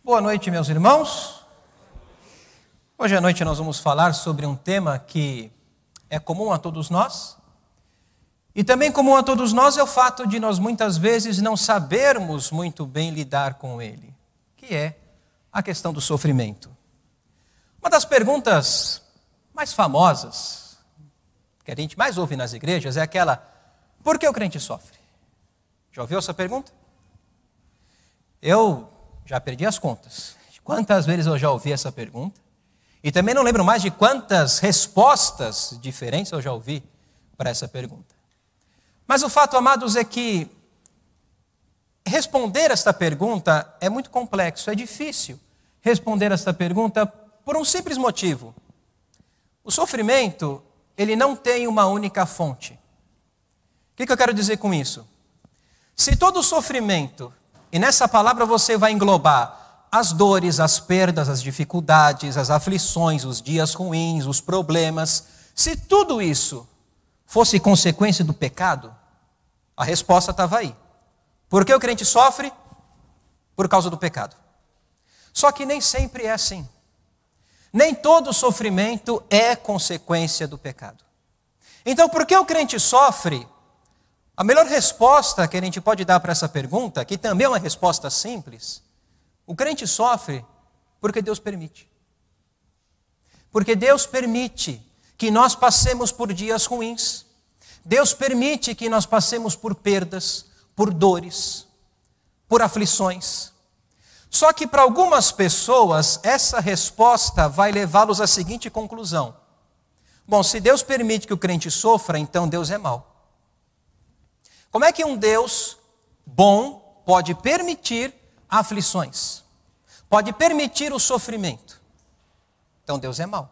Boa noite, meus irmãos. Hoje à noite nós vamos falar sobre um tema que é comum a todos nós. E também comum a todos nós é o fato de nós muitas vezes não sabermos muito bem lidar com ele, que é a questão do sofrimento. Uma das perguntas mais famosas, que a gente mais ouve nas igrejas, é aquela: por que o crente sofre? Já ouviu essa pergunta? Eu já perdi as contas de quantas vezes eu já ouvi essa pergunta. E também não lembro mais de quantas respostas diferentes eu já ouvi para essa pergunta. Mas o fato, amados, é que responder esta pergunta é muito complexo, é difícil responder esta pergunta por um simples motivo. O sofrimento, ele não tem uma única fonte. O que eu quero dizer com isso? Se todo sofrimento, e nessa palavra você vai englobar as dores, as perdas, as dificuldades, as aflições, os dias ruins, os problemas, se tudo isso fosse consequência do pecado, a resposta estava aí. Por que o crente sofre? Por causa do pecado. Só que nem sempre é assim. Nem todo sofrimento é consequência do pecado. Então, por que o crente sofre? A melhor resposta que a gente pode dar para essa pergunta, que também é uma resposta simples, o crente sofre porque Deus permite. Porque Deus permite que nós passemos por dias ruins. Deus permite que nós passemos por perdas, por dores, por aflições. Só que para algumas pessoas, essa resposta vai levá-los à seguinte conclusão: bom, se Deus permite que o crente sofra, então Deus é mau. Como é que um Deus bom pode permitir aflições? Pode permitir o sofrimento? Então Deus é mau.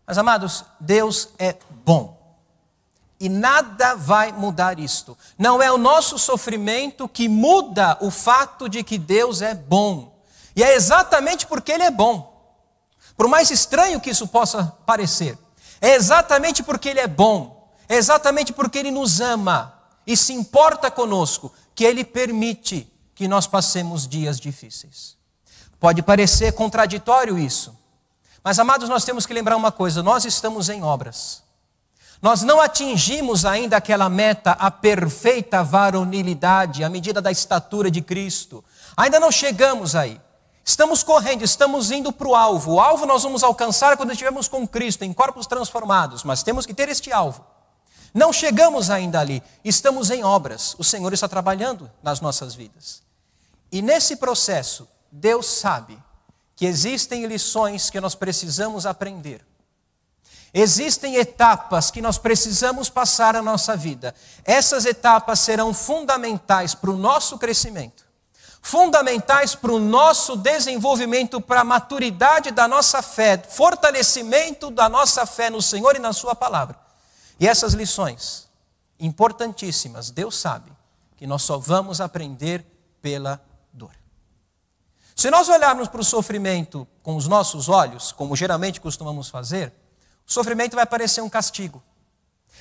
Mas, amados, Deus é bom. E nada vai mudar isto. Não é o nosso sofrimento que muda o fato de que Deus é bom. E é exatamente porque Ele é bom. Por mais estranho que isso possa parecer, é exatamente porque Ele é bom. É exatamente porque Ele nos ama e se importa conosco, que Ele permite que nós passemos dias difíceis. Pode parecer contraditório isso, mas, amados, nós temos que lembrar uma coisa: nós estamos em obras. Nós não atingimos ainda aquela meta, a perfeita varonilidade, a medida da estatura de Cristo. Ainda não chegamos aí. Estamos correndo, estamos indo para o alvo. O alvo nós vamos alcançar quando estivermos com Cristo, em corpos transformados, mas temos que ter este alvo. Não chegamos ainda ali, estamos em obras. O Senhor está trabalhando nas nossas vidas. E nesse processo, Deus sabe que existem lições que nós precisamos aprender. Existem etapas que nós precisamos passar na nossa vida. Essas etapas serão fundamentais para o nosso crescimento, fundamentais para o nosso desenvolvimento, para a maturidade da nossa fé, fortalecimento da nossa fé no Senhor e na Sua palavra. E essas lições, importantíssimas, Deus sabe que nós só vamos aprender pela dor. Se nós olharmos para o sofrimento com os nossos olhos, como geralmente costumamos fazer, o sofrimento vai parecer um castigo.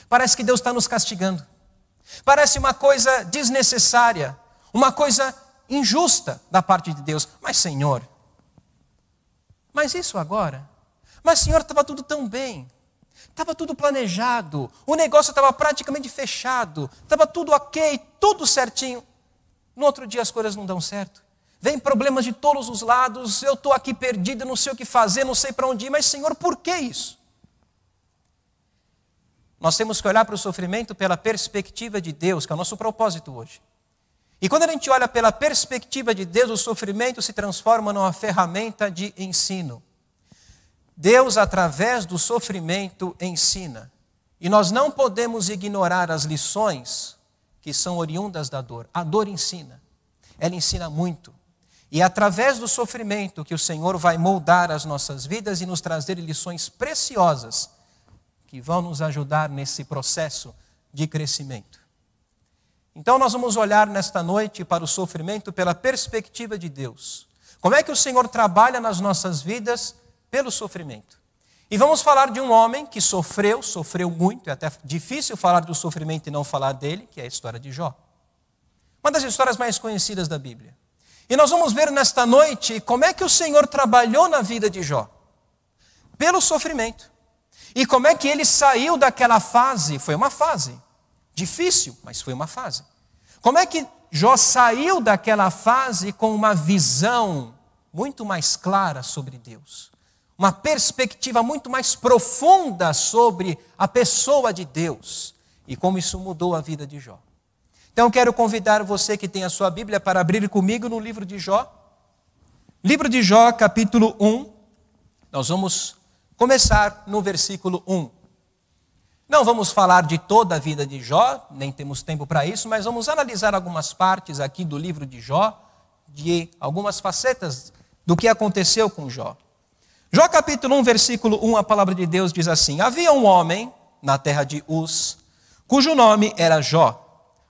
Parece que Deus está nos castigando. Parece uma coisa desnecessária, uma coisa injusta da parte de Deus. Mas, Senhor, mas isso agora? Mas, Senhor, estava tudo tão bem. Estava tudo planejado, o negócio estava praticamente fechado, estava tudo ok, tudo certinho. No outro dia as coisas não dão certo. Vem problemas de todos os lados, eu estou aqui perdido, não sei o que fazer, não sei para onde ir, mas, Senhor, por que isso? Nós temos que olhar para o sofrimento pela perspectiva de Deus, que é o nosso propósito hoje. E quando a gente olha pela perspectiva de Deus, o sofrimento se transforma numa ferramenta de ensino. Deus, através do sofrimento, ensina. E nós não podemos ignorar as lições que são oriundas da dor. A dor ensina. Ela ensina muito. E é através do sofrimento que o Senhor vai moldar as nossas vidas e nos trazer lições preciosas que vão nos ajudar nesse processo de crescimento. Então nós vamos olhar nesta noite para o sofrimento pela perspectiva de Deus. Como é que o Senhor trabalha nas nossas vidas? Pelo sofrimento. E vamos falar de um homem que sofreu muito, é até difícil falar do sofrimento e não falar dele, que é a história de Jó. Uma das histórias mais conhecidas da Bíblia. E nós vamos ver nesta noite como é que o Senhor trabalhou na vida de Jó. Pelo sofrimento. E como é que ele saiu daquela fase? Foi uma fase difícil, mas foi uma fase. Como é que Jó saiu daquela fase com uma visão muito mais clara sobre Deus? Uma perspectiva muito mais profunda sobre a pessoa de Deus. E como isso mudou a vida de Jó. Então eu quero convidar você que tem a sua Bíblia para abrir comigo no livro de Jó. Livro de Jó, capítulo 1. Nós vamos começar no versículo 1. Não vamos falar de toda a vida de Jó, nem temos tempo para isso, mas vamos analisar algumas partes aqui do livro de Jó, de algumas facetas do que aconteceu com Jó. Jó capítulo 1, versículo 1, a palavra de Deus diz assim: havia um homem na terra de Uz, cujo nome era Jó,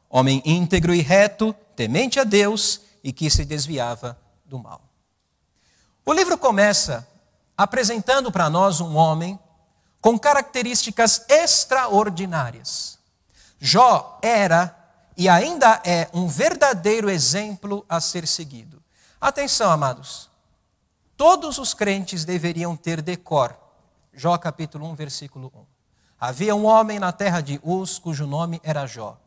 homem íntegro e reto, temente a Deus e que se desviava do mal. O livro começa apresentando para nós um homem com características extraordinárias. Jó era e ainda é um verdadeiro exemplo a ser seguido. Atenção, amados. Todos os crentes deveriam ter decor. Jó capítulo 1, versículo 1. Havia um homem na terra de Uz, cujo nome era Jó.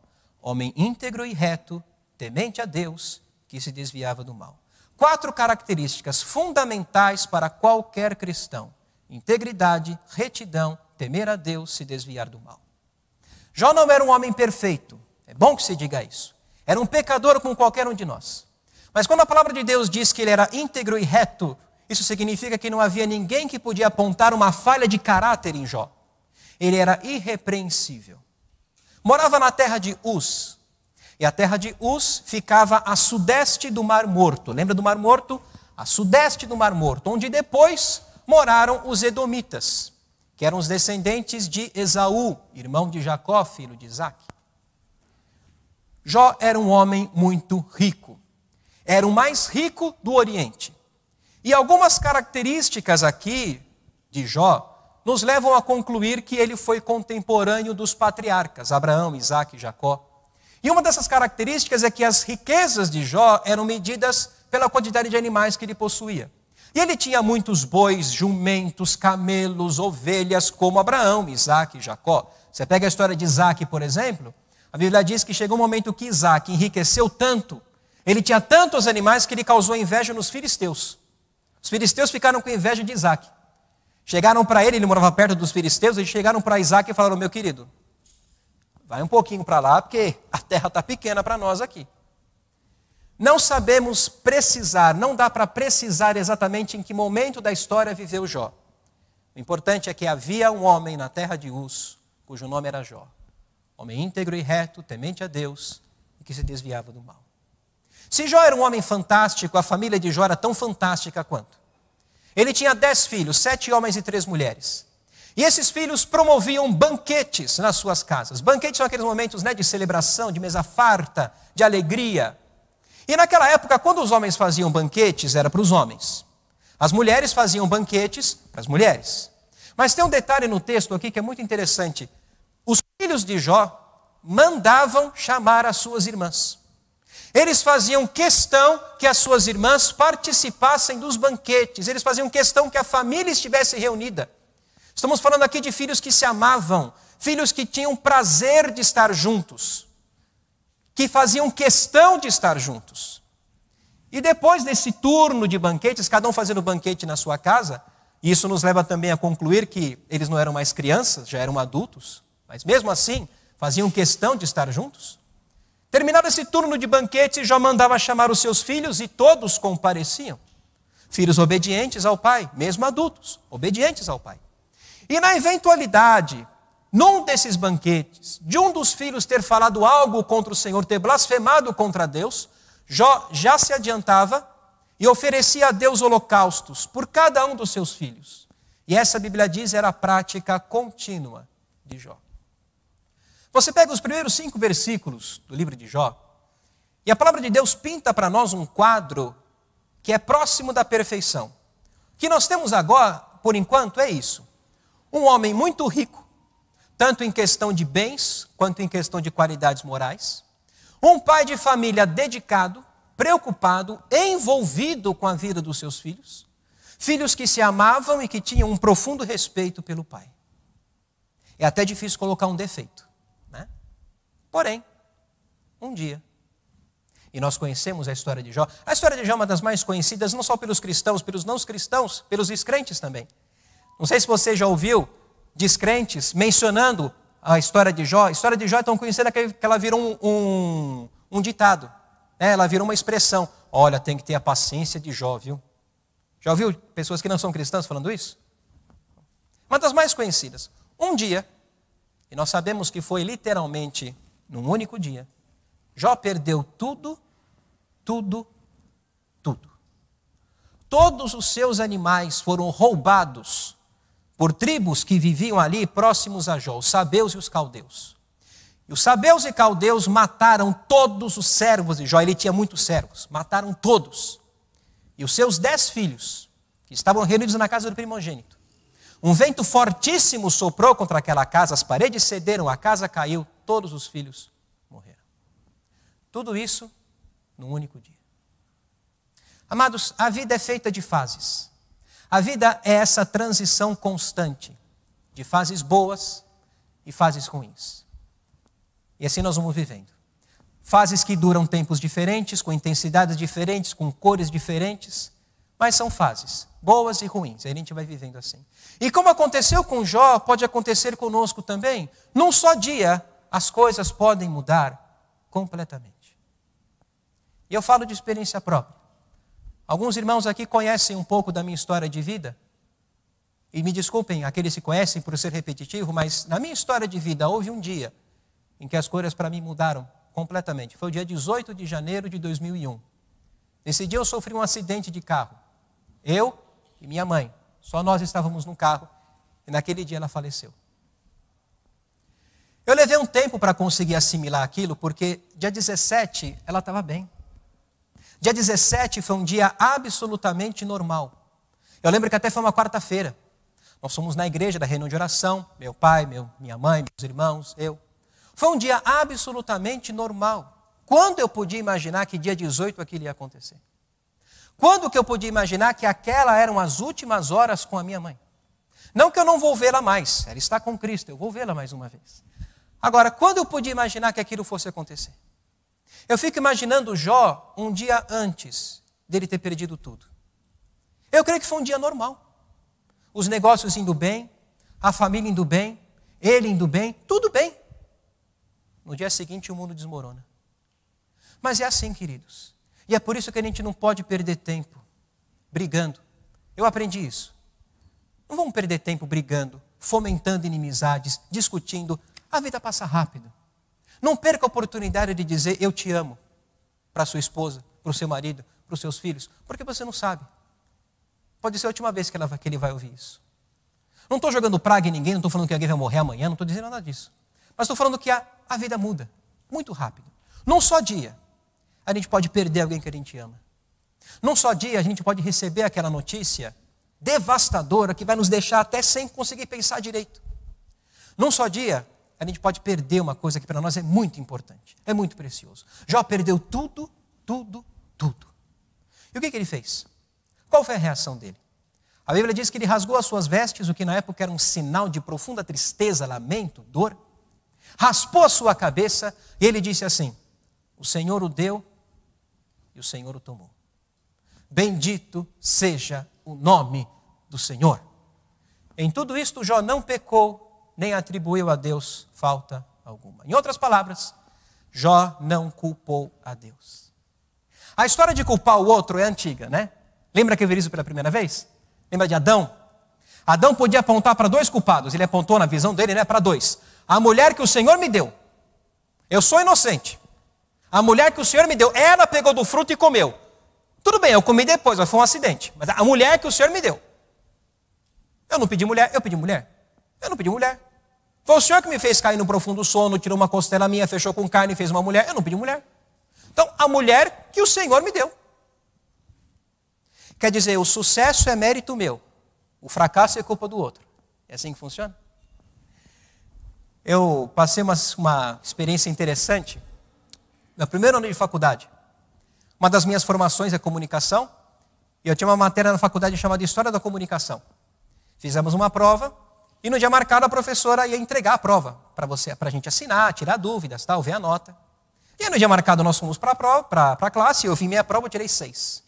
Homem íntegro e reto, temente a Deus, que se desviava do mal. 4 características fundamentais para qualquer cristão: integridade, retidão, temer a Deus, se desviar do mal. Jó não era um homem perfeito, é bom que se diga isso. Era um pecador como qualquer um de nós. Mas quando a palavra de Deus diz que ele era íntegro e reto, isso significa que não havia ninguém que podia apontar uma falha de caráter em Jó. Ele era irrepreensível. Morava na terra de Uz. E a terra de Uz ficava a sudeste do Mar Morto. Lembra do Mar Morto? A sudeste do Mar Morto, onde depois moraram os edomitas, que eram os descendentes de Esaú, irmão de Jacó, filho de Isaac. Jó era um homem muito rico. Era o mais rico do Oriente. E algumas características aqui de Jó nos levam a concluir que ele foi contemporâneo dos patriarcas, Abraão, Isaac e Jacó. E uma dessas características é que as riquezas de Jó eram medidas pela quantidade de animais que ele possuía. E ele tinha muitos bois, jumentos, camelos, ovelhas, como Abraão, Isaac e Jacó. Você pega a história de Isaac, por exemplo, a Bíblia diz que chegou um momento que Isaac enriqueceu tanto, ele tinha tantos animais que ele causou inveja nos filisteus. Os filisteus ficaram com inveja de Isaac. Chegaram para ele morava perto dos filisteus, eles chegaram para Isaac e falaram: meu querido, vai um pouquinho para lá, porque a terra está pequena para nós aqui. Não sabemos precisar, não dá para precisar exatamente em que momento da história viveu Jó. O importante é que havia um homem na terra de Uz, cujo nome era Jó. Homem íntegro e reto, temente a Deus, e que se desviava do mal. Se Jó era um homem fantástico, a família de Jó era tão fantástica quanto. Ele tinha 10 filhos, 7 homens e 3 mulheres. E esses filhos promoviam banquetes nas suas casas. Banquetes são aqueles momentos, de celebração, de mesa farta, de alegria. E naquela época, quando os homens faziam banquetes, era para os homens. As mulheres faziam banquetes para as mulheres. Mas tem um detalhe no texto aqui que é muito interessante. Os filhos de Jó mandavam chamar as suas irmãs. Eles faziam questão que as suas irmãs participassem dos banquetes. Eles faziam questão que a família estivesse reunida. Estamos falando aqui de filhos que se amavam, filhos que tinham prazer de estar juntos, que faziam questão de estar juntos. E depois desse turno de banquetes, cada um fazendo banquete na sua casa, e isso nos leva também a concluir que eles não eram mais crianças, já eram adultos, mas mesmo assim faziam questão de estar juntos. Terminado esse turno de banquete, Jó mandava chamar os seus filhos e todos compareciam. Filhos obedientes ao pai, mesmo adultos, obedientes ao pai. E na eventualidade, num desses banquetes, de um dos filhos ter falado algo contra o Senhor, ter blasfemado contra Deus, Jó já se adiantava e oferecia a Deus holocaustos por cada um dos seus filhos. E essa, a Bíblia diz, era a prática contínua de Jó. Você pega os primeiros 5 versículos do livro de Jó, e a palavra de Deus pinta para nós um quadro que é próximo da perfeição. O que nós temos agora, por enquanto, é isso. Um homem muito rico, tanto em questão de bens, quanto em questão de qualidades morais. Um pai de família dedicado, preocupado, envolvido com a vida dos seus filhos. Filhos que se amavam e que tinham um profundo respeito pelo pai. É até difícil colocar um defeito, né? Porém, um dia, e nós conhecemos a história de Jó. A história de Jó é uma das mais conhecidas, não só pelos cristãos, pelos não cristãos, pelos descrentes também. Não sei se você já ouviu descrentes mencionando a história de Jó. A história de Jó é tão conhecida que ela virou um ditado, né? Ela virou uma expressão. Olha, tem que ter a paciência de Jó, viu? Já ouviu pessoas que não são cristãs falando isso? Uma das mais conhecidas. Um dia, e nós sabemos que foi literalmente num único dia, Jó perdeu tudo. Todos os seus animais foram roubados por tribos que viviam ali próximos a Jó, os sabeus e os caldeus. E os sabeus e caldeus mataram todos os servos de Jó. Ele tinha muitos servos, mataram todos. E os seus 10 filhos, que estavam reunidos na casa do primogênito. Um vento fortíssimo soprou contra aquela casa, as paredes cederam, a casa caiu, todos os filhos morreram. Tudo isso num único dia. Amados, a vida é feita de fases. A vida é essa transição constante de fases boas e fases ruins. E assim nós vamos vivendo. Fases que duram tempos diferentes, com intensidades diferentes, com cores diferentes, mas são fases, boas e ruins. Aí a gente vai vivendo assim. E como aconteceu com Jó, pode acontecer conosco também. Num só dia, as coisas podem mudar completamente. E eu falo de experiência própria. Alguns irmãos aqui conhecem um pouco da minha história de vida. E me desculpem aqueles que conhecem por ser repetitivo, mas na minha história de vida houve um dia em que as coisas para mim mudaram completamente. Foi o dia 18 de janeiro de 2001. Nesse dia eu sofri um acidente de carro. Eu e minha mãe. Só nós estávamos no carro. E naquele dia ela faleceu. Eu levei um tempo para conseguir assimilar aquilo, porque dia 17 ela estava bem. Dia 17 foi um dia absolutamente normal. Eu lembro que até foi uma quarta-feira. Nós fomos na igreja da reunião de oração. Meu pai, minha mãe, meus irmãos, eu. Foi um dia absolutamente normal. Quando eu podia imaginar que dia 18 aquilo ia acontecer? Quando que eu podia imaginar que aquelas eram as últimas horas com a minha mãe? Não que eu não vou vê-la mais, ela está com Cristo, eu vou vê-la mais uma vez. Agora, quando eu podia imaginar que aquilo fosse acontecer? Eu fico imaginando Jó um dia antes dele ter perdido tudo. Eu creio que foi um dia normal. Os negócios indo bem, a família indo bem, ele indo bem, tudo bem. No dia seguinte o mundo desmorona. Mas é assim, queridos. E é por isso que a gente não pode perder tempo brigando. Eu aprendi isso. Não vamos perder tempo brigando, fomentando inimizades, discutindo. A vida passa rápido. Não perca a oportunidade de dizer eu te amo para sua esposa, para o seu marido, para os seus filhos, porque você não sabe. Pode ser a última vez que ele vai ouvir isso. Não estou jogando praga em ninguém, não estou falando que alguém vai morrer amanhã, não estou dizendo nada disso. Mas estou falando que a vida muda muito rápido. Num só dia, a gente pode perder alguém que a gente ama. Num só dia, a gente pode receber aquela notícia devastadora que vai nos deixar até sem conseguir pensar direito. Num só dia, a gente pode perder uma coisa que para nós é muito importante, é muito precioso. Jó perdeu tudo. E o que ele fez? Qual foi a reação dele? A Bíblia diz que ele rasgou as suas vestes, o que na época era um sinal de profunda tristeza, lamento, dor. Raspou a sua cabeça e ele disse assim: o Senhor o deu e o Senhor o tomou. Bendito seja o nome do Senhor. Em tudo isto Jó não pecou, nem atribuiu a Deus falta alguma. Em outras palavras, Jó não culpou a Deus. A história de culpar o outro é antiga, né? Lembra que eu vi isso pela primeira vez? Lembra de Adão? Adão podia apontar para 2 culpados. Ele apontou na visão dele, né, para 2. A mulher que o Senhor me deu. Eu sou inocente. A mulher que o Senhor me deu, ela pegou do fruto e comeu. Tudo bem, eu comi depois, mas foi um acidente. Mas a mulher que o Senhor me deu. Eu não pedi mulher, eu pedi mulher. Eu não pedi mulher. Foi o Senhor que me fez cair no profundo sono, tirou uma costela minha, fechou com carne e fez uma mulher. Eu não pedi mulher. Então, a mulher que o Senhor me deu. Quer dizer, o sucesso é mérito meu. O fracasso é culpa do outro. É assim que funciona? Eu passei uma experiência interessante no primeiro ano de faculdade. Uma das minhas formações é comunicação. E eu tinha uma matéria na faculdade chamada História da Comunicação. Fizemos uma prova e no dia marcado a professora ia entregar a prova para a gente assinar, tirar dúvidas, tal, ver a nota. E aí no dia marcado nós fomos para a classe, eu vi minha prova, eu tirei 6.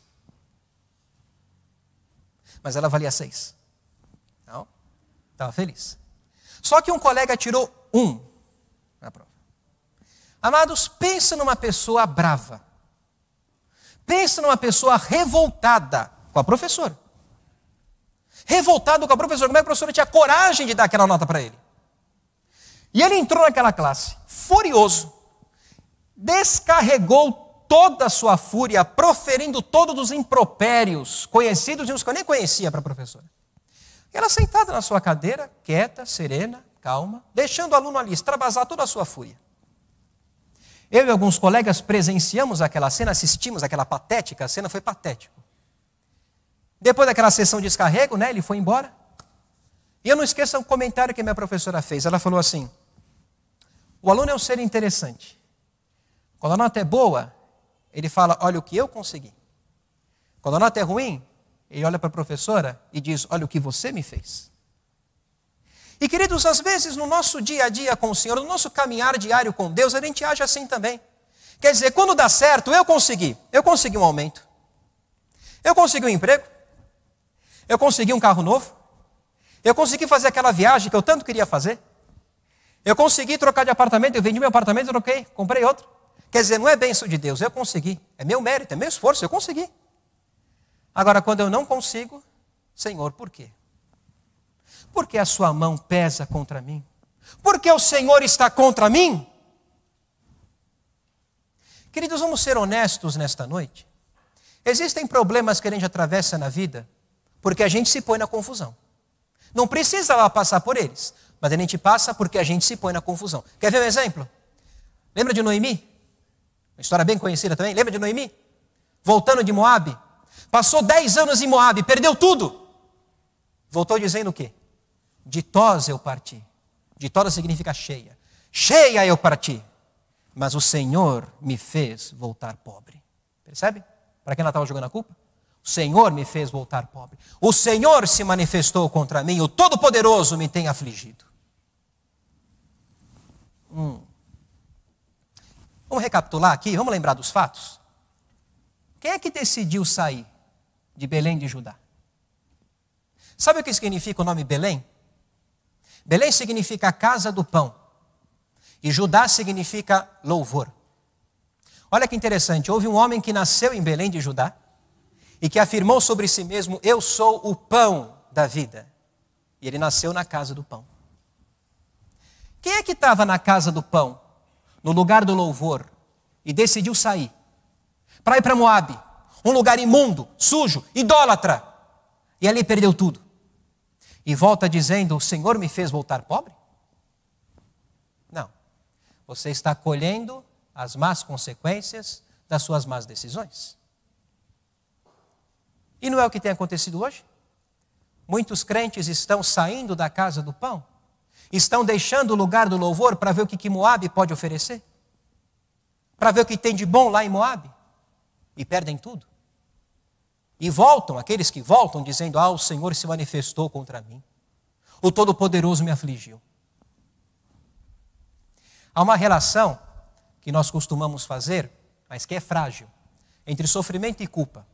Mas ela valia 6. Não, estava feliz. Só que um colega tirou 1 na prova. Amados, pensa numa pessoa brava. Pensa numa pessoa revoltada com a professora. Revoltado com a professora. Como é que a professora tinha coragem de dar aquela nota para ele? E ele entrou naquela classe, furioso, descarregou toda a sua fúria, proferindo todos os impropérios conhecidos e uns que eu nem conhecia para a professora. E ela sentada na sua cadeira, quieta, serena, calma, deixando o aluno ali extravasar toda a sua fúria. Eu e alguns colegas presenciamos aquela cena, assistimos aquela patética, a cena foi patética. Depois daquela sessão de descarrego, né, ele foi embora. E eu não esqueço o comentário que a minha professora fez. Ela falou assim: o aluno é um ser interessante. Quando a nota é boa, ele fala, olha o que eu consegui. Quando a nota é ruim, ele olha para a professora e diz, olha o que você me fez. E queridos, às vezes no nosso dia a dia com o Senhor, no nosso caminhar diário com Deus, a gente age assim também. Quer dizer, quando dá certo, eu consegui um aumento. Eu consegui um emprego. Eu consegui um carro novo. Eu consegui fazer aquela viagem que eu tanto queria fazer. Eu consegui trocar de apartamento, eu vendi meu apartamento, troquei, comprei outro. Quer dizer, não é bênção de Deus, eu consegui. É meu mérito, é meu esforço, eu consegui. Agora, quando eu não consigo, Senhor, por quê? Porque a sua mão pesa contra mim? Porque o Senhor está contra mim? Queridos, vamos ser honestos nesta noite. Existem problemas que a gente atravessa na vida porque a gente se põe na confusão. Não precisa lá passar por eles, mas a gente passa porque a gente se põe na confusão. Quer ver um exemplo? Lembra de Noemi? Uma história bem conhecida também. Lembra de Noemi? Voltando de Moabe. Passou 10 anos em Moabe, perdeu tudo. Voltou dizendo o quê? Ditosa eu parti. Ditosa significa cheia. Cheia eu parti. Mas o Senhor me fez voltar pobre. Percebe? Para quem ela estava jogando a culpa? O Senhor me fez voltar pobre. O Senhor se manifestou contra mim. O Todo-Poderoso me tem afligido. Vamos recapitular aqui? Vamos lembrar dos fatos? Quem é que decidiu sair de Belém de Judá? Sabe o que significa o nome Belém? Belém significa casa do pão. E Judá significa louvor. Olha que interessante, houve um homem que nasceu em Belém de Judá e que afirmou sobre si mesmo, eu sou o pão da vida. E ele nasceu na casa do pão. Quem é que estava na casa do pão, no lugar do louvor, e decidiu sair para ir para Moabe, um lugar imundo, sujo, idólatra, e ali perdeu tudo? E volta dizendo, o Senhor me fez voltar pobre? Não. Você está colhendo as más consequências das suas más decisões. E não é o que tem acontecido hoje? Muitos crentes estão saindo da casa do pão, estão deixando o lugar do louvor para ver o que Moabe pode oferecer, para ver o que tem de bom lá em Moabe, e perdem tudo. E voltam, aqueles que voltam, dizendo, o Senhor se manifestou contra mim, o Todo-Poderoso me afligiu. Há uma relação que nós costumamos fazer, mas que é frágil, entre sofrimento e culpa.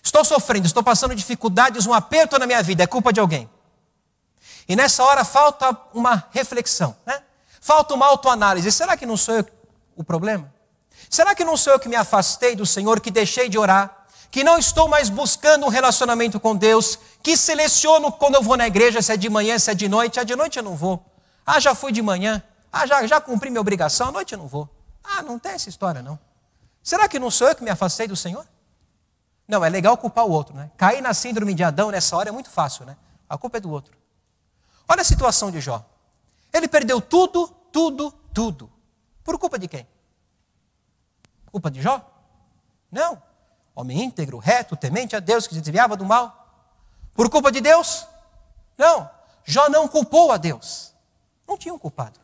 Estou sofrendo, estou passando dificuldades, um aperto na minha vida, é culpa de alguém. E nessa hora falta uma reflexão, né? Falta uma autoanálise. Será que não sou eu o problema? Será que não sou eu que me afastei do Senhor, que deixei de orar, que não estou mais buscando um relacionamento com Deus, que seleciono quando eu vou na igreja, se é de manhã, se é de noite? De noite eu não vou. Já fui de manhã. Já cumpri minha obrigação, à noite eu não vou. Não tem essa história não. Será que não sou eu que me afastei do Senhor? Não, é legal culpar o outro, né? Cair na síndrome de Adão nessa hora é muito fácil, né? A culpa é do outro. Olha a situação de Jó. Ele perdeu tudo, tudo, tudo. Por culpa de quem? Culpa de Jó? Não. Homem íntegro, reto, temente a Deus, que se desviava do mal. Por culpa de Deus? Não. Jó não culpou a Deus. Não tinha um culpado.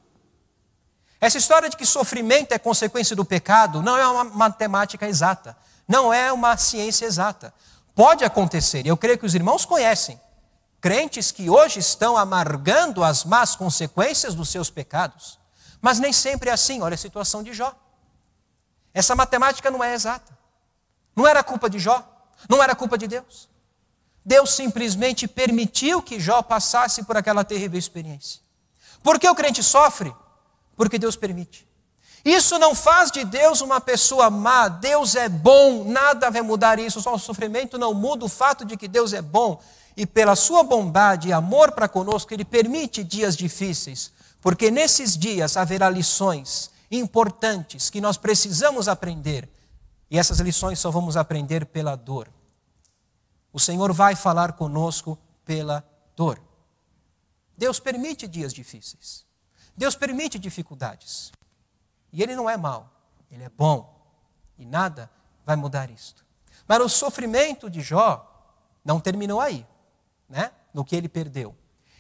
Essa história de que sofrimento é consequência do pecado não é uma matemática exata. Não é uma ciência exata. Pode acontecer, e eu creio que os irmãos conhecem, crentes que hoje estão amargando as más consequências dos seus pecados. Mas nem sempre é assim. Olha a situação de Jó. Essa matemática não é exata. Não era culpa de Jó, não era culpa de Deus. Deus simplesmente permitiu que Jó passasse por aquela terrível experiência. Por que o crente sofre? Porque Deus permite. Isso não faz de Deus uma pessoa má. Deus é bom, nada vai mudar isso. Só o sofrimento não muda o fato de que Deus é bom. E pela sua bondade e amor para conosco, Ele permite dias difíceis. Porque nesses dias haverá lições importantes que nós precisamos aprender. E essas lições só vamos aprender pela dor. O Senhor vai falar conosco pela dor. Deus permite dias difíceis. Deus permite dificuldades. E Ele não é mau, Ele é bom. E nada vai mudar isto. Mas o sofrimento de Jó não terminou aí, né? No que ele perdeu.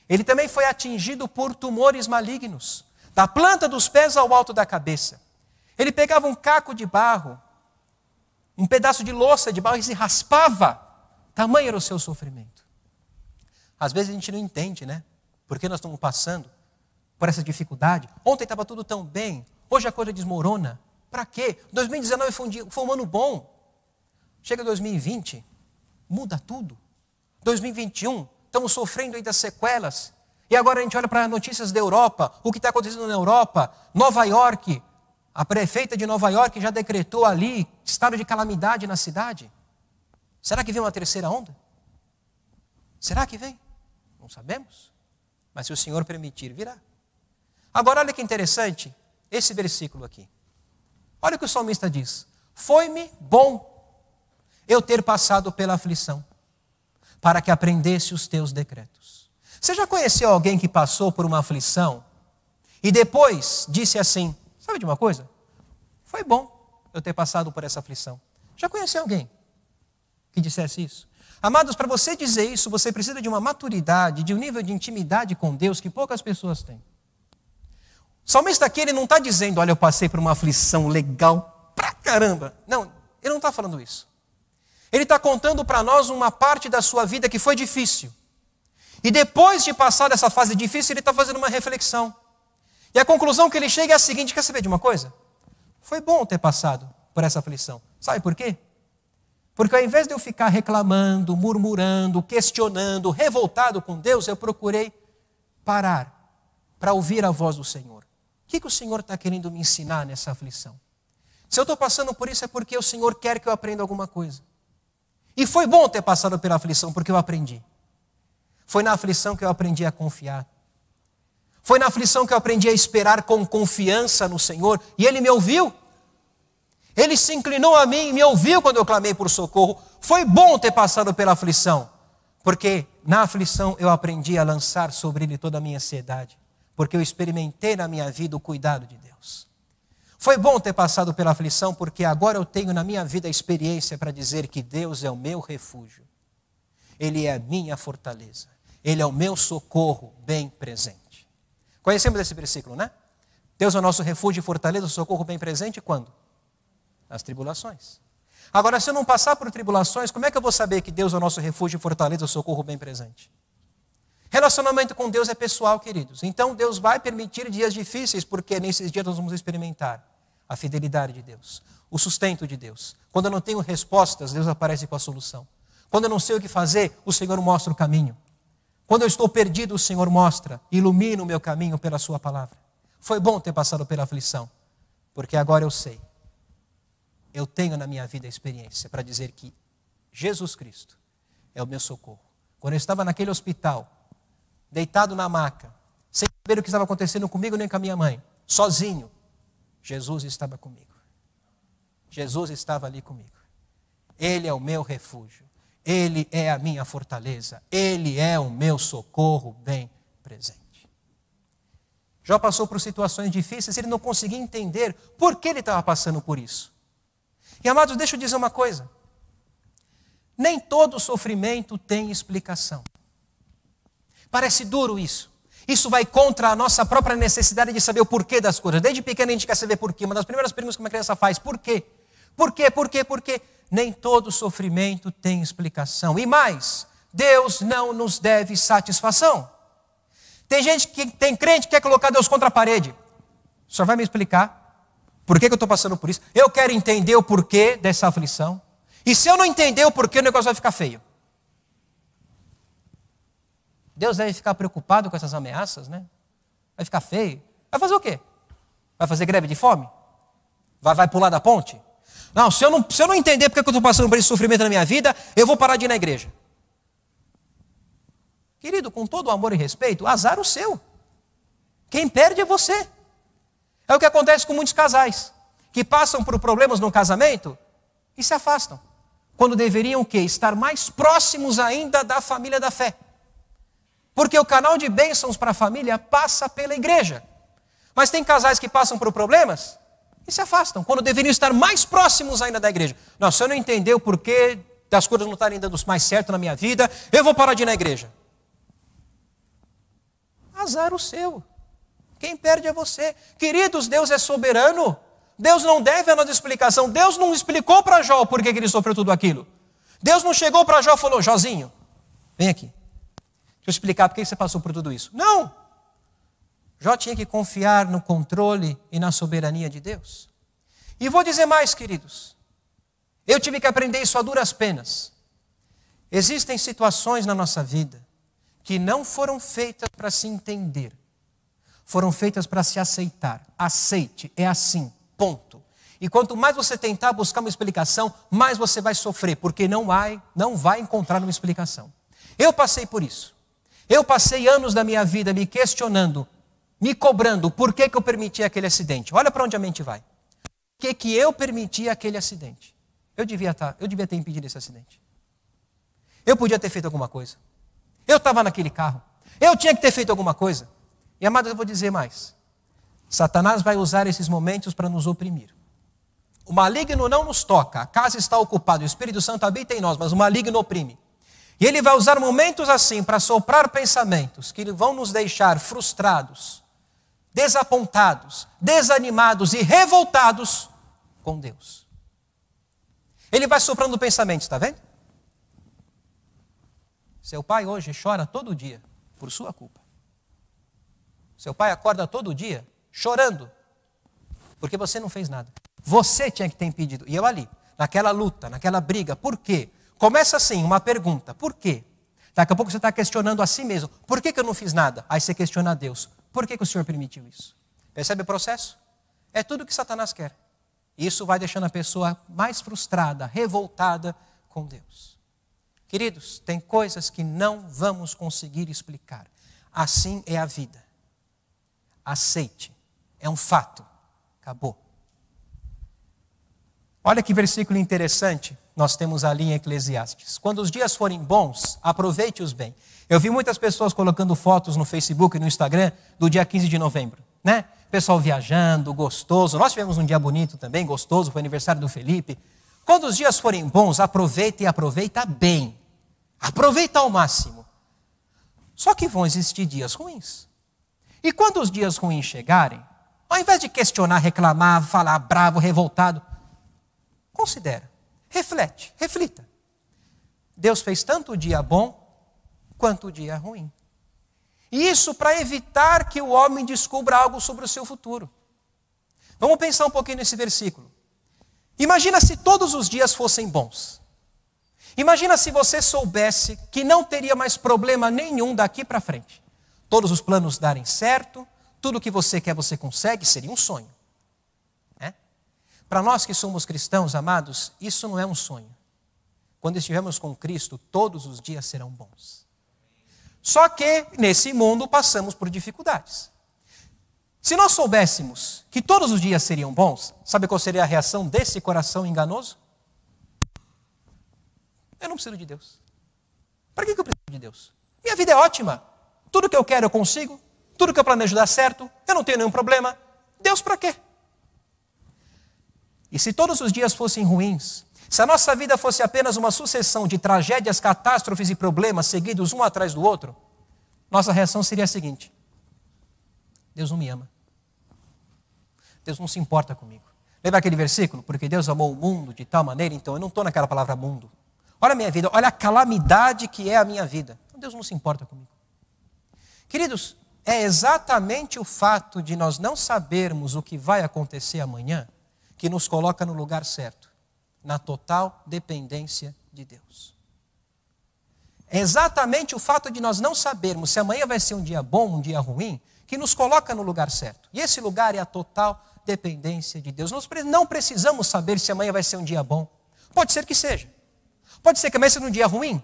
Ele também foi atingido por tumores malignos, da planta dos pés ao alto da cabeça. Ele pegava um caco de barro, um pedaço de louça de barro e se raspava. Tamanho era o seu sofrimento. Às vezes a gente não entende, né? Por que nós estamos passando por essa dificuldade. Ontem estava tudo tão bem, hoje a coisa desmorona. Para quê? 2019 foi um ano bom. Chega 2020, muda tudo. 2021, estamos sofrendo aí das sequelas. E agora a gente olha para as notícias da Europa, o que está acontecendo na Europa, Nova York, a prefeita de Nova York já decretou ali estado de calamidade na cidade. Será que vem uma terceira onda? Será que vem? Não sabemos. Mas se o Senhor permitir, virá. Agora olha que interessante, esse versículo aqui. Olha o que o salmista diz. Foi-me bom eu ter passado pela aflição, para que aprendesse os teus decretos. Você já conheceu alguém que passou por uma aflição e depois disse assim, sabe de uma coisa? Foi bom eu ter passado por essa aflição. Já conheceu alguém que dissesse isso? Amados, para você dizer isso, você precisa de uma maturidade, de um nível de intimidade com Deus que poucas pessoas têm. O salmista aqui, ele não está dizendo, olha, eu passei por uma aflição legal pra caramba. Não, ele não está falando isso. Ele está contando para nós uma parte da sua vida que foi difícil. E depois de passar dessa fase difícil, ele está fazendo uma reflexão. E a conclusão que ele chega é a seguinte, quer saber de uma coisa? Foi bom ter passado por essa aflição. Sabe por quê? Porque ao invés de eu ficar reclamando, murmurando, questionando, revoltado com Deus, eu procurei parar para ouvir a voz do Senhor. O que o Senhor está querendo me ensinar nessa aflição? Se eu estou passando por isso é porque o Senhor quer que eu aprenda alguma coisa. E foi bom ter passado pela aflição porque eu aprendi. Foi na aflição que eu aprendi a confiar. Foi na aflição que eu aprendi a esperar com confiança no Senhor. E Ele me ouviu. Ele se inclinou a mim e me ouviu quando eu clamei por socorro. Foi bom ter passado pela aflição, porque na aflição eu aprendi a lançar sobre Ele toda a minha ansiedade, porque eu experimentei na minha vida o cuidado de Deus. Foi bom ter passado pela aflição, porque agora eu tenho na minha vida a experiência para dizer que Deus é o meu refúgio. Ele é a minha fortaleza. Ele é o meu socorro bem presente. Conhecemos esse versículo, né? Deus é o nosso refúgio e fortaleza, o socorro bem presente quando? Nas tribulações. Agora, se eu não passar por tribulações, como é que eu vou saber que Deus é o nosso refúgio e fortaleza, o socorro bem presente? Relacionamento com Deus é pessoal, queridos. Então, Deus vai permitir dias difíceis, porque nesses dias nós vamos experimentar a fidelidade de Deus, o sustento de Deus. Quando eu não tenho respostas, Deus aparece com a solução. Quando eu não sei o que fazer, o Senhor mostra o caminho. Quando eu estou perdido, o Senhor mostra, ilumina o meu caminho pela sua palavra. Foi bom ter passado pela aflição, porque agora eu sei. Eu tenho na minha vida a experiência para dizer que Jesus Cristo é o meu socorro. Quando eu estava naquele hospital, deitado na maca, sem saber o que estava acontecendo comigo nem com a minha mãe, sozinho, Jesus estava comigo. Jesus estava ali comigo. Ele é o meu refúgio. Ele é a minha fortaleza. Ele é o meu socorro bem presente. Jó passou por situações difíceis, ele não conseguia entender por que ele estava passando por isso. E amados, deixa eu dizer uma coisa. Nem todo sofrimento tem explicação. Parece duro isso. Isso vai contra a nossa própria necessidade de saber o porquê das coisas. Desde pequeno a gente quer saber porquê. Uma das primeiras perguntas que uma criança faz, por quê? Por quê? Porque nem todo sofrimento tem explicação. E mais, Deus não nos deve satisfação. Tem crente que quer colocar Deus contra a parede. O senhor vai me explicar por que eu estou passando por isso? Eu quero entender o porquê dessa aflição. E se eu não entender o porquê, o negócio vai ficar feio. Deus deve ficar preocupado com essas ameaças, né? Vai ficar feio. Vai fazer o quê? Vai fazer greve de fome? Vai pular da ponte? Não, se eu não entender porque eu estou passando por esse sofrimento na minha vida, eu vou parar de ir na igreja. Querido, com todo o amor e respeito, azar o seu. Quem perde é você. É o que acontece com muitos casais, que passam por problemas no casamento e se afastam. Quando deveriam o quê? Estar mais próximos ainda da família da fé. Porque o canal de bênçãos para a família passa pela igreja. Mas tem casais que passam por problemas e se afastam, quando deveriam estar mais próximos ainda da igreja. Não, se eu não entender o porquê das coisas não estarem dando mais certo na minha vida, eu vou parar de ir na igreja. Azar o seu. Quem perde é você. Queridos, Deus é soberano. Deus não deve a nossa explicação. Deus não explicou para Jó por que ele sofreu tudo aquilo. Deus não chegou para Jó e falou: Józinho, vem aqui. Deixa eu explicar por que você passou por tudo isso. Não. Jó tinha que confiar no controle e na soberania de Deus. E vou dizer mais, queridos. Eu tive que aprender isso a duras penas. Existem situações na nossa vida que não foram feitas para se entender. Foram feitas para se aceitar. Aceite, é assim, ponto. E quanto mais você tentar buscar uma explicação, mais você vai sofrer, porque não vai encontrar uma explicação. Eu passei por isso. Eu passei anos da minha vida me questionando, me cobrando, por que eu permiti aquele acidente? Olha para onde a mente vai. Por que eu permiti aquele acidente? Eu devia ter impedido esse acidente. Eu podia ter feito alguma coisa. Eu estava naquele carro. Eu tinha que ter feito alguma coisa. E, amados, eu vou dizer mais. Satanás vai usar esses momentos para nos oprimir. O maligno não nos toca. A casa está ocupada. O Espírito Santo habita em nós, mas o maligno oprime. E ele vai usar momentos assim para soprar pensamentos que vão nos deixar frustrados, desapontados, desanimados e revoltados com Deus. Ele vai soprando pensamentos, está vendo? Seu pai hoje chora todo dia por sua culpa. Seu pai acorda todo dia chorando porque você não fez nada. Você tinha que ter impedido. E eu ali, naquela luta, naquela briga. Por quê? Começa assim, uma pergunta. Por quê? Daqui a pouco você está questionando a si mesmo. Por que eu não fiz nada? Aí você questiona a Deus. Por que o Senhor permitiu isso? Percebe o processo? É tudo o que Satanás quer. Isso vai deixando a pessoa mais frustrada, revoltada com Deus. Queridos, tem coisas que não vamos conseguir explicar. Assim é a vida. Aceite. É um fato. Acabou. Olha que versículo interessante nós temos ali em Eclesiastes. Quando os dias forem bons, aproveite-os bem. Eu vi muitas pessoas colocando fotos no Facebook e no Instagram do dia 15 de novembro, né? Pessoal viajando, gostoso. Nós tivemos um dia bonito também, gostoso, foi aniversário do Felipe. Quando os dias forem bons, aproveita e aproveita bem. Aproveita ao máximo. Só que vão existir dias ruins. E quando os dias ruins chegarem, ao invés de questionar, reclamar, falar bravo, revoltado, considera, reflita. Deus fez tanto o dia bom quanto o dia ruim. E isso para evitar que o homem descubra algo sobre o seu futuro. Vamos pensar um pouquinho nesse versículo. Imagina se todos os dias fossem bons. Imagina se você soubesse que não teria mais problema nenhum daqui para frente. Todos os planos darem certo, tudo que você quer você consegue, seria um sonho. Para nós que somos cristãos, amados, isso não é um sonho. Quando estivermos com Cristo, todos os dias serão bons. Só que, nesse mundo, passamos por dificuldades. Se nós soubéssemos que todos os dias seriam bons, sabe qual seria a reação desse coração enganoso? Eu não preciso de Deus. Para que eu preciso de Deus? Minha vida é ótima. Tudo que eu quero eu consigo. Tudo que eu planejo dá certo. Eu não tenho nenhum problema. Deus para quê? E se todos os dias fossem ruins, se a nossa vida fosse apenas uma sucessão de tragédias, catástrofes e problemas seguidos um atrás do outro, nossa reação seria a seguinte: Deus não me ama. Deus não se importa comigo. Lembra aquele versículo? Porque Deus amou o mundo de tal maneira, então eu não estou naquela palavra mundo. Olha a minha vida, olha a calamidade que é a minha vida. Então Deus não se importa comigo. Queridos, é exatamente o fato de nós não sabermos o que vai acontecer amanhã que nos coloca no lugar certo, na total dependência de Deus. É exatamente o fato de nós não sabermos se amanhã vai ser um dia bom, um dia ruim, que nos coloca no lugar certo. E esse lugar é a total dependência de Deus. Nós não precisamos saber se amanhã vai ser um dia bom. Pode ser que seja. Pode ser que amanhã seja um dia ruim.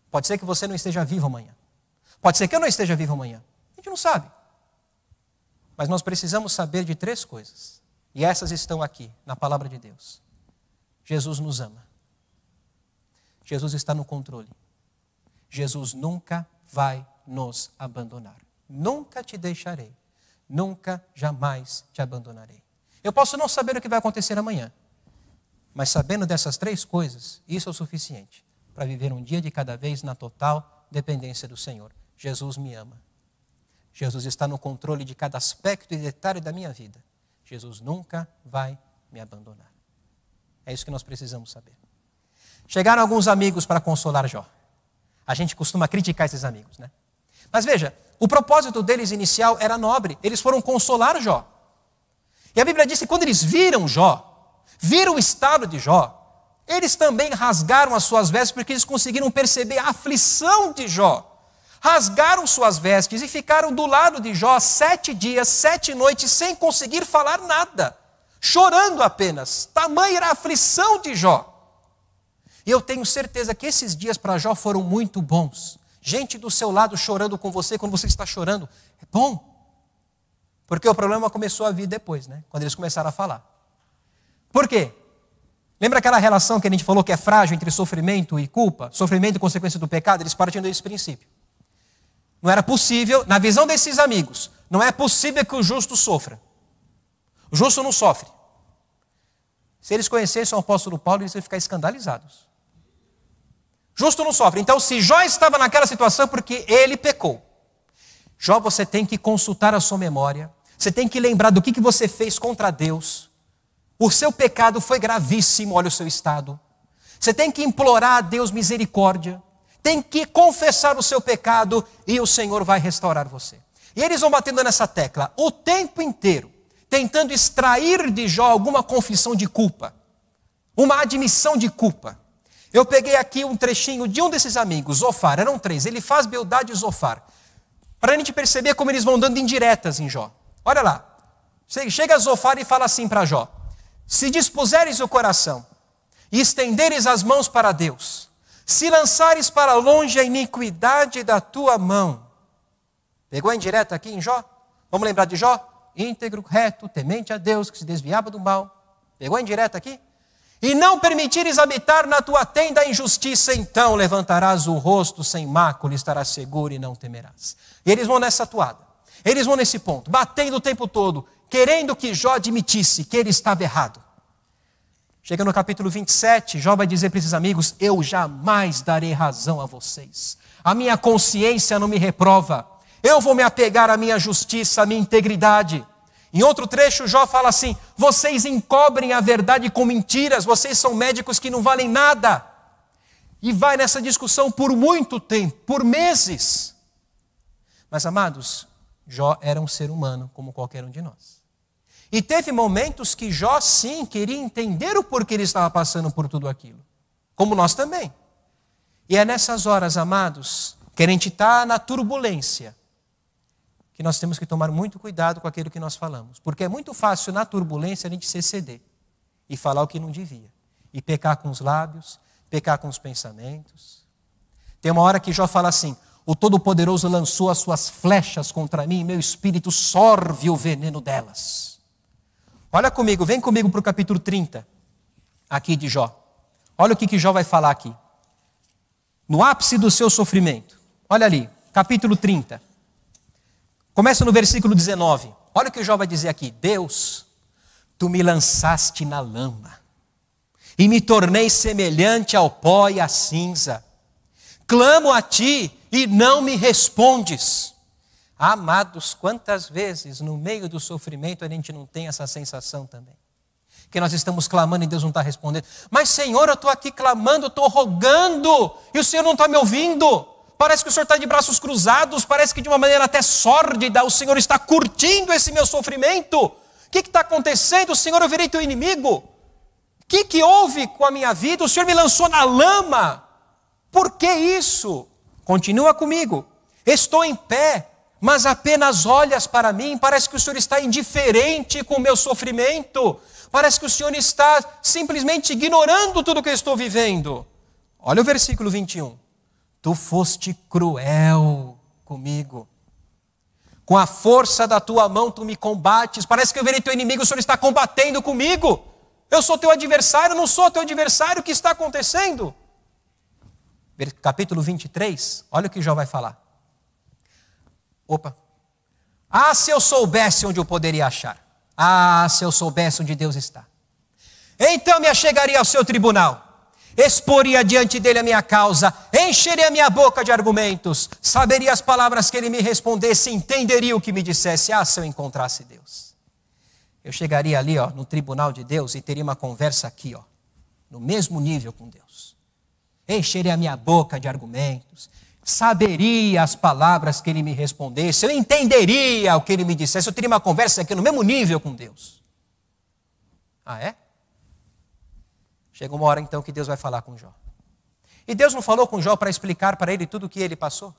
Pode ser que você não esteja vivo amanhã. Pode ser que eu não esteja vivo amanhã. A gente não sabe. Mas nós precisamos saber de 3 coisas. E essas estão aqui, na palavra de Deus. Jesus nos ama. Jesus está no controle. Jesus nunca vai nos abandonar. Nunca te deixarei. Nunca, jamais te abandonarei. Eu posso não saber o que vai acontecer amanhã. Mas sabendo dessas 3 coisas, isso é o suficiente para viver um dia de cada vez na total dependência do Senhor. Jesus me ama. Jesus está no controle de cada aspecto e detalhe da minha vida. Jesus nunca vai me abandonar. É isso que nós precisamos saber. Chegaram alguns amigos para consolar Jó. A gente costuma criticar esses amigos, né? Mas veja, o propósito deles inicial era nobre. Eles foram consolar Jó. E a Bíblia diz que quando eles viram Jó, viram o estado de Jó, eles também rasgaram as suas vestes porque eles conseguiram perceber a aflição de Jó. Rasgaram suas vestes e ficaram do lado de Jó 7 dias, 7 noites, sem conseguir falar nada, chorando apenas. Tamanha era a aflição de Jó. E eu tenho certeza que esses dias para Jó foram muito bons. Gente do seu lado chorando com você quando você está chorando, é bom. Porque o problema começou a vir depois, né? Quando eles começaram a falar. Por quê? Lembra aquela relação que a gente falou que é frágil entre sofrimento e culpa? Sofrimento e consequência do pecado? Eles partiam desse princípio. Não era possível, na visão desses amigos, não é possível que o justo sofra. O justo não sofre. Se eles conhecessem o apóstolo Paulo, eles iam ficar escandalizados. Justo não sofre. Então, se Jó estava naquela situação, porque ele pecou. Jó, você tem que consultar a sua memória. Você tem que lembrar do que você fez contra Deus. O seu pecado foi gravíssimo, olha o seu estado. Você tem que implorar a Deus misericórdia. Tem que confessar o seu pecado e o Senhor vai restaurar você. E eles vão batendo nessa tecla o tempo inteiro, tentando extrair de Jó alguma confissão de culpa. Uma admissão de culpa. Eu peguei aqui um trechinho de um desses amigos, Zofar, eram 3, ele faz Bildade e Zofar. Para a gente perceber como eles vão dando indiretas em Jó. Olha lá, chega Zofar e fala assim para Jó: se dispuseres o coração e estenderes as mãos para Deus, se lançares para longe a iniquidade da tua mão. Pegou a indireta aqui em Jó? Vamos lembrar de Jó? Íntegro, reto, temente a Deus, que se desviava do mal. Pegou a indireta aqui? E não permitires habitar na tua tenda a injustiça, então levantarás o rosto sem mácula, estarás seguro e não temerás. E eles vão nessa toada. Eles vão nesse ponto, batendo o tempo todo, querendo que Jó admitisse que ele estava errado. Chega no capítulo 27, Jó vai dizer para esses amigos: eu jamais darei razão a vocês. A minha consciência não me reprova. Eu vou me apegar à minha justiça, à minha integridade. Em outro trecho, Jó fala assim: vocês encobrem a verdade com mentiras, vocês são médicos que não valem nada. E vai nessa discussão por muito tempo, por meses. Mas, amados, Jó era um ser humano como qualquer um de nós. E teve momentos que Jó, sim, queria entender o porquê ele estava passando por tudo aquilo. Como nós também. E é nessas horas, amados, que a gente está na turbulência, que nós temos que tomar muito cuidado com aquilo que nós falamos. Porque é muito fácil, na turbulência, a gente se exceder e falar o que não devia. E pecar com os lábios, pecar com os pensamentos. Tem uma hora que Jó fala assim: o Todo-Poderoso lançou as suas flechas contra mim e meu espírito sorve o veneno delas. Olha comigo, vem comigo para o capítulo 30, aqui de Jó. Olha o que Jó vai falar aqui. No ápice do seu sofrimento. Olha ali, capítulo 30. Começa no versículo 19. Olha o que Jó vai dizer aqui. Deus, tu me lançaste na lama e me tornei semelhante ao pó e à cinza. Clamo a ti e não me respondes. Amados, quantas vezes no meio do sofrimento a gente não tem essa sensação também? Que nós estamos clamando e Deus não está respondendo. Mas Senhor, eu estou aqui clamando, estou rogando, e o Senhor não está me ouvindo. Parece que o Senhor está de braços cruzados, parece que de uma maneira até sórdida, o Senhor está curtindo esse meu sofrimento. O que está acontecendo? Senhor, eu virei teu inimigo. O que houve com a minha vida? O Senhor me lançou na lama. Por que isso? Continua comigo. Estou em pé, mas apenas olhas para mim. Parece que o Senhor está indiferente com o meu sofrimento. Parece que o Senhor está simplesmente ignorando tudo que eu estou vivendo. Olha o versículo 21. Tu foste cruel comigo. Com a força da tua mão tu me combates. Parece que eu virei teu inimigo, o Senhor está combatendo comigo. Eu sou teu adversário, não sou teu adversário, o que está acontecendo? Capítulo 23, olha o que Jó vai falar. Ah, se eu soubesse onde eu poderia achar. Ah, se eu soubesse onde Deus está. Então me achegaria ao seu tribunal, exporia diante dele a minha causa, encheria a minha boca de argumentos, saberia as palavras que ele me respondesse, entenderia o que me dissesse. Ah, se eu encontrasse Deus. Eu chegaria ali, no tribunal de Deus e teria uma conversa aqui, no mesmo nível com Deus. Encheria a minha boca de argumentos, saberia as palavras que ele me respondesse, eu entenderia o que ele me dissesse, eu teria uma conversa aqui no mesmo nível com Deus. Ah, é? Chega uma hora então que Deus vai falar com Jó. E Deus não falou com Jó para explicar para ele tudo o que ele passou.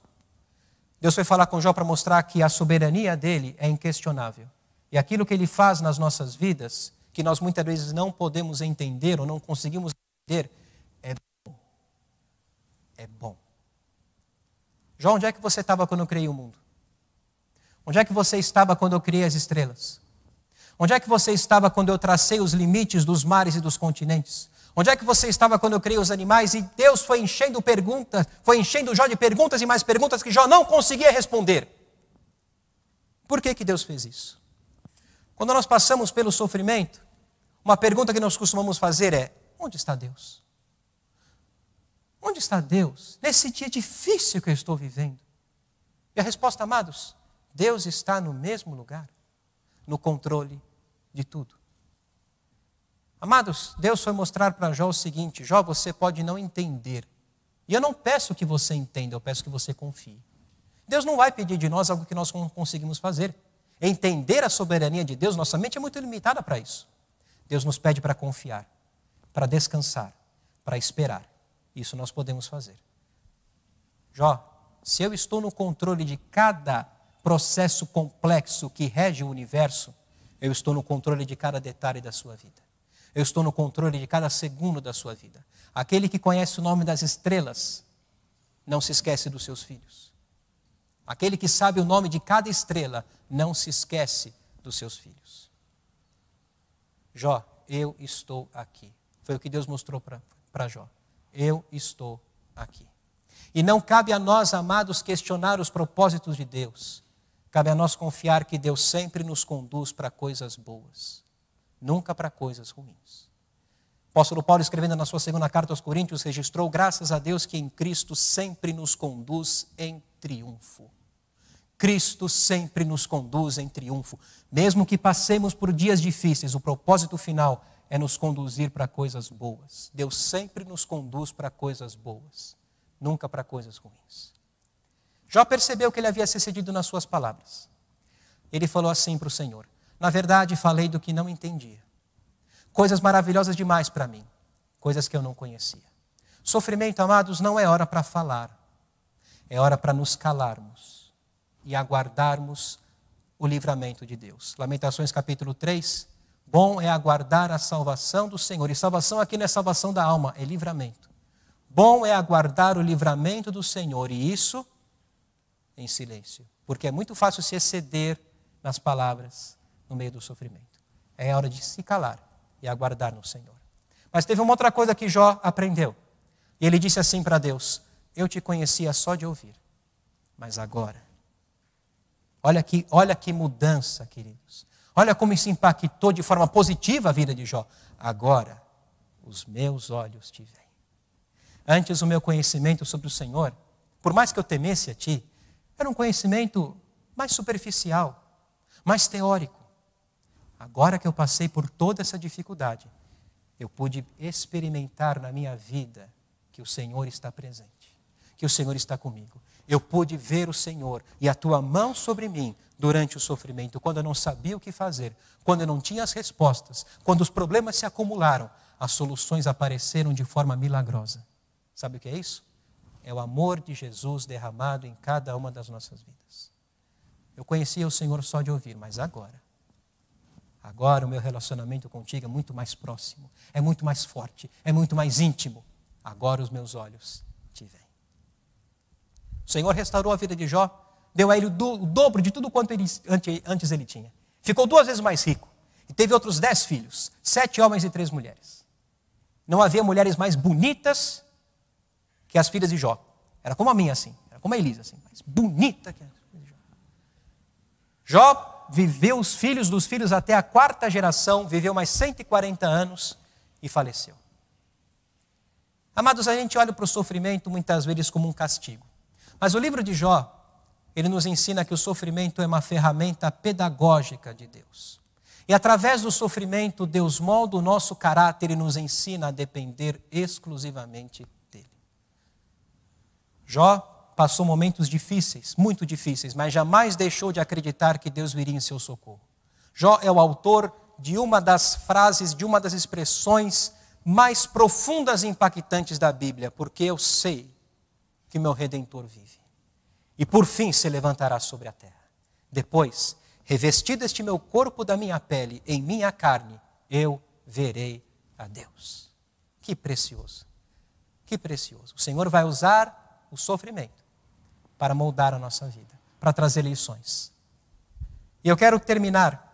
Deus foi falar com Jó para mostrar que a soberania dele é inquestionável. E aquilo que ele faz nas nossas vidas, que nós muitas vezes não podemos entender ou não conseguimos entender, é bom. É bom. Jó, onde é que você estava quando eu criei o mundo? Onde é que você estava quando eu criei as estrelas? Onde é que você estava quando eu tracei os limites dos mares e dos continentes? Onde é que você estava quando eu criei os animais? E Deus foi enchendo perguntas, foi enchendo Jó de perguntas e mais perguntas que Jó não conseguia responder. Por que Deus fez isso? Quando nós passamos pelo sofrimento, uma pergunta que nós costumamos fazer é: onde está Deus? Onde está Deus nesse dia difícil que eu estou vivendo? E a resposta, amados, Deus está no mesmo lugar, no controle de tudo. Amados, Deus foi mostrar para Jó o seguinte: Jó, você pode não entender. E eu não peço que você entenda, eu peço que você confie. Deus não vai pedir de nós algo que nós não conseguimos fazer. Entender a soberania de Deus, nossa mente é muito limitada para isso. Deus nos pede para confiar, para descansar, para esperar. Isso nós podemos fazer. Jó, se eu estou no controle de cada processo complexo que rege o universo, eu estou no controle de cada detalhe da sua vida. Eu estou no controle de cada segundo da sua vida. Aquele que conhece o nome das estrelas não se esquece dos seus filhos. Aquele que sabe o nome de cada estrela não se esquece dos seus filhos. Jó, eu estou aqui. Foi o que Deus mostrou para Jó. Eu estou aqui. E não cabe a nós, amados, questionar os propósitos de Deus. Cabe a nós confiar que Deus sempre nos conduz para coisas boas, nunca para coisas ruins. O apóstolo Paulo, escrevendo na sua segunda carta aos Coríntios, registrou: graças a Deus que em Cristo sempre nos conduz em triunfo. Cristo sempre nos conduz em triunfo. Mesmo que passemos por dias difíceis, o propósito final é nos conduzir para coisas boas. Deus sempre nos conduz para coisas boas, nunca para coisas ruins. Jó percebeu que ele havia se excedido nas suas palavras. Ele falou assim para o Senhor: na verdade, falei do que não entendia. Coisas maravilhosas demais para mim, coisas que eu não conhecia. Sofrimento, amados, não é hora para falar. É hora para nos calarmos e aguardarmos o livramento de Deus. Lamentações capítulo 3. Bom é aguardar a salvação do Senhor. E salvação aqui não é salvação da alma, é livramento. Bom é aguardar o livramento do Senhor. E isso em silêncio. Porque é muito fácil se exceder nas palavras no meio do sofrimento. É hora de se calar e aguardar no Senhor. Mas teve uma outra coisa que Jó aprendeu. E ele disse assim para Deus: eu te conhecia só de ouvir, mas agora, olha que mudança, queridos. Olha como isso impactou de forma positiva a vida de Jó. Agora, os meus olhos te veem. Antes, o meu conhecimento sobre o Senhor, por mais que eu temesse a ti, era um conhecimento mais superficial, mais teórico. agora que eu passei por toda essa dificuldade, eu pude experimentar na minha vida que o Senhor está presente, que o Senhor está comigo. Eu pude ver o Senhor e a tua mão sobre mim durante o sofrimento, quando eu não sabia o que fazer, quando eu não tinha as respostas, quando os problemas se acumularam, as soluções apareceram de forma milagrosa. Sabe o que é isso? É o amor de Jesus derramado em cada uma das nossas vidas. Eu conhecia o Senhor só de ouvir, mas agora o meu relacionamento contigo é muito mais próximo, é muito mais forte, é muito mais íntimo. Agora os meus olhos te veem. O Senhor restaurou a vida de Jó, deu a ele o dobro de tudo quanto antes ele tinha. Ficou 2 vezes mais rico e teve outros 10 filhos, 7 homens e 3 mulheres. Não havia mulheres mais bonitas que as filhas de Jó. Era como a minha, assim. Era como a Elisa, assim. Mais bonita que as filhas de Jó. Jó viveu os filhos dos filhos até a 4ª geração, viveu mais 140 anos e faleceu. Amados, a gente olha para o sofrimento muitas vezes como um castigo. Mas o livro de Jó, ele nos ensina que o sofrimento é uma ferramenta pedagógica de Deus. E através do sofrimento, Deus molda o nosso caráter e nos ensina a depender exclusivamente dele. Jó passou momentos difíceis, muito difíceis, mas jamais deixou de acreditar que Deus viria em seu socorro. Jó é o autor de uma das frases, de uma das expressões mais profundas e impactantes da Bíblia, porque eu sei que meu Redentor vive. E por fim se levantará sobre a terra. Depois, revestido este meu corpo da minha pele, em minha carne, eu verei a Deus. Que precioso, que precioso. O Senhor vai usar o sofrimento para moldar a nossa vida, para trazer lições. E eu quero terminar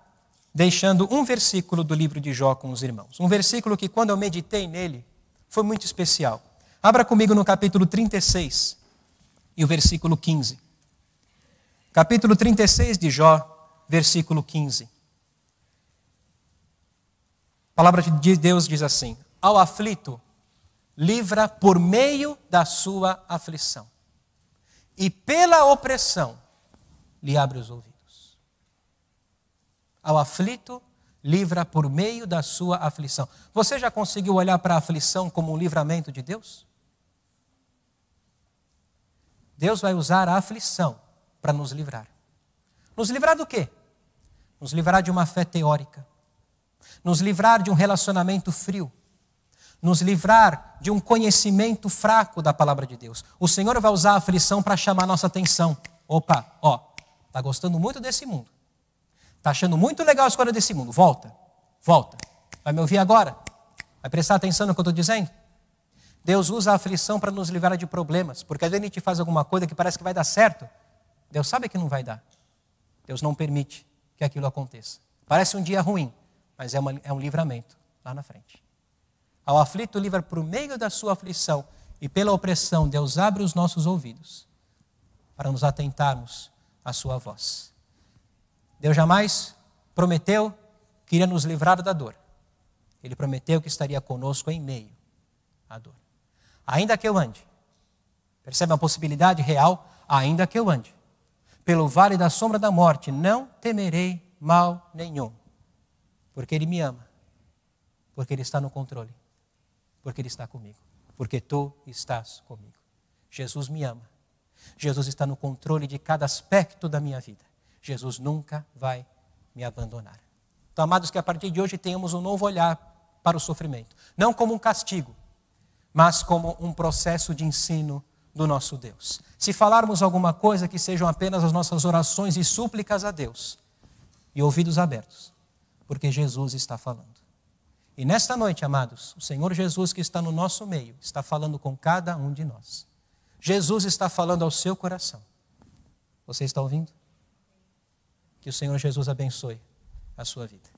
deixando um versículo do livro de Jó com os irmãos. Um versículo que, quando eu meditei nele, foi muito especial. Abra comigo no capítulo 36 e o versículo 15. Capítulo 36 de Jó, versículo 15. A palavra de Deus diz assim: ao aflito, livra por meio da sua aflição, e pela opressão lhe abre os ouvidos. Ao aflito, livra por meio da sua aflição. Você já conseguiu olhar para a aflição como um livramento de Deus? Deus vai usar a aflição para nos livrar. Nos livrar do quê? Nos livrar de uma fé teórica. Nos livrar de um relacionamento frio. Nos livrar de um conhecimento fraco da palavra de Deus. O Senhor vai usar a aflição para chamar a nossa atenção. Opa, está gostando muito desse mundo. Está achando muito legal as coisas desse mundo. Volta. Vai me ouvir agora? Vai prestar atenção no que eu estou dizendo? Deus usa a aflição para nos livrar de problemas. Porque às vezes a gente faz alguma coisa que parece que vai dar certo. Deus sabe que não vai dar. Deus não permite que aquilo aconteça. Parece um dia ruim, mas é um livramento lá na frente. Ao aflito livra por meio da sua aflição, e pela opressão Deus abre os nossos ouvidos para nos atentarmos à sua voz. Deus jamais prometeu que iria nos livrar da dor. Ele prometeu que estaria conosco em meio à dor. Ainda que eu ande, percebe uma possibilidade real? Ainda que eu ande pelo vale da sombra da morte, não temerei mal nenhum, porque Ele me ama, porque Ele está no controle, porque Ele está comigo, porque Tu estás comigo. Jesus me ama, Jesus está no controle de cada aspecto da minha vida, Jesus nunca vai me abandonar. Então, amados, que a partir de hoje tenhamos um novo olhar para o sofrimento, não como um castigo, mas como um processo de ensino do nosso Deus. Se falarmos alguma coisa, que sejam apenas as nossas orações e súplicas a Deus, e ouvidos abertos, porque Jesus está falando. E nesta noite, amados, o Senhor Jesus que está no nosso meio, está falando com cada um de nós. Jesus está falando ao seu coração. Você está ouvindo? Que o Senhor Jesus abençoe a sua vida.